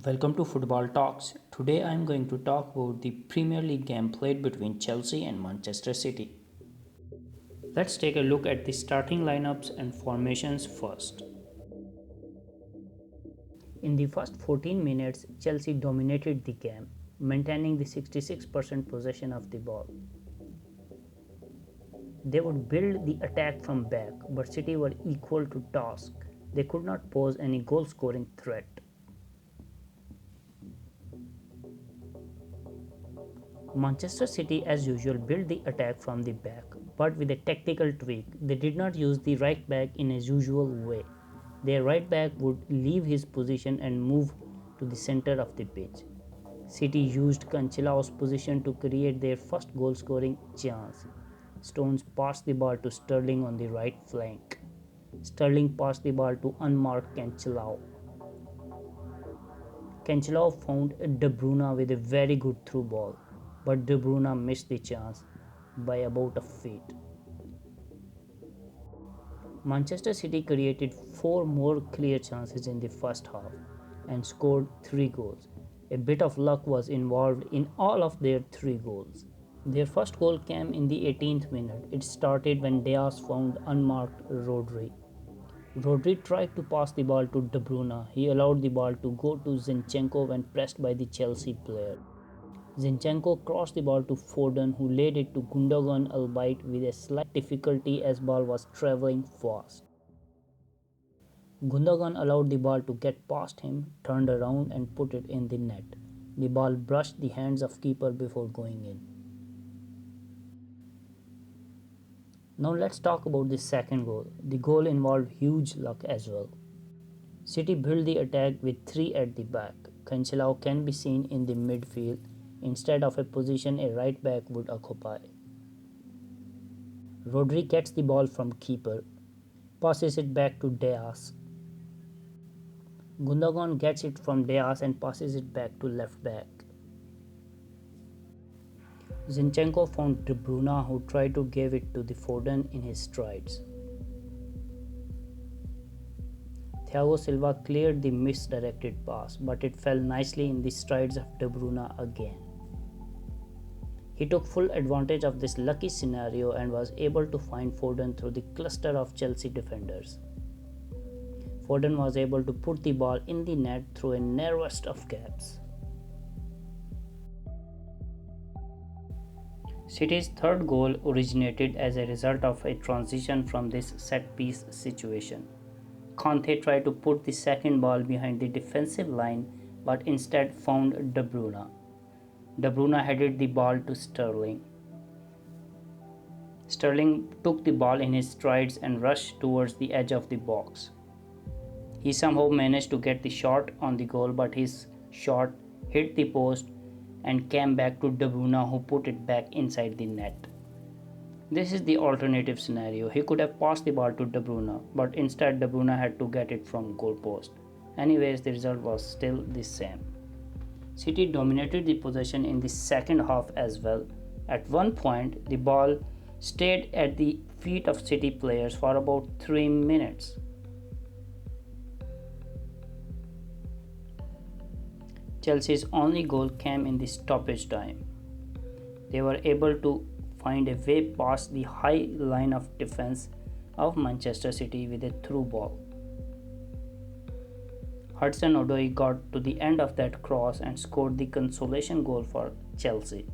Welcome to Football Talks. Today I am going to talk about the Premier League game played between Chelsea and Manchester City. Let's take a look at the starting lineups and formations first. In the first 14 minutes, Chelsea dominated the game, maintaining the 66% possession of the ball. They would build the attack from back, but City were equal to task. They could not pose any goal scoring threat. Manchester City, as usual, built the attack from the back, but with a tactical tweak. They did not use the right back in a usual way. Their right back would leave his position and move to the center of the pitch. City used Cancelo's position to create their first goal scoring chance. Stones passed the ball to Sterling on the right flank. Sterling passed the ball to unmarked Cancelo. Cancelo found De Bruyne with a very good through ball, but De Bruyne missed the chance by about a feet. Manchester City created 4 more clear chances in the first half and scored 3 goals. A bit of luck was involved in all of their 3 goals. Their first goal came in the 18th minute. It started when Diaz found unmarked Rodri. Rodri tried to pass the ball to De Bruyne. He allowed the ball to go to Zinchenko when pressed by the Chelsea player. Zinchenko crossed the ball to Foden, who laid it to Gundogan, albeit with a slight difficulty as ball was travelling fast. Gundogan allowed the ball to get past him, turned around and put it in the net. The ball brushed the hands of keeper before going in. Now let's talk about the second goal. The goal involved huge luck as well. City built the attack with 3 at the back. Cancelo can be seen in the midfield instead of a position a right back would occupy. Rodri gets the ball from keeper, passes it back to Diaz. Gundogan gets it from Diaz and passes it back to left back. Zinchenko found De Bruyne, who tried to give it to the Foden in his strides. Thiago Silva cleared the misdirected pass, but it fell nicely in the strides of De Bruyne again. He took full advantage of this lucky scenario and was able to find Foden through the cluster of Chelsea defenders. Foden was able to put the ball in the net through a narrowest of gaps. City's third goal originated as a result of a transition from this set-piece situation. Kante tried to put the second ball behind the defensive line but instead found De Bruyne. De Bruyne headed the ball to Sterling. Sterling took the ball in his strides and rushed towards the edge of the box. He somehow managed to get the shot on the goal, but his shot hit the post and came back to De Bruyne, who put it back inside the net. This is the alternative scenario. He could have passed the ball to De Bruyne, but instead De Bruyne had to get it from goalpost. Anyways, the result was still the same. City dominated the possession in the second half as well. At one point, the ball stayed at the feet of City players for about 3 minutes. Chelsea's only goal came in the stoppage time. They were able to find a way past the high line of defense of Manchester City with a through ball. Hudson-Odoi got to the end of that cross and scored the consolation goal for Chelsea.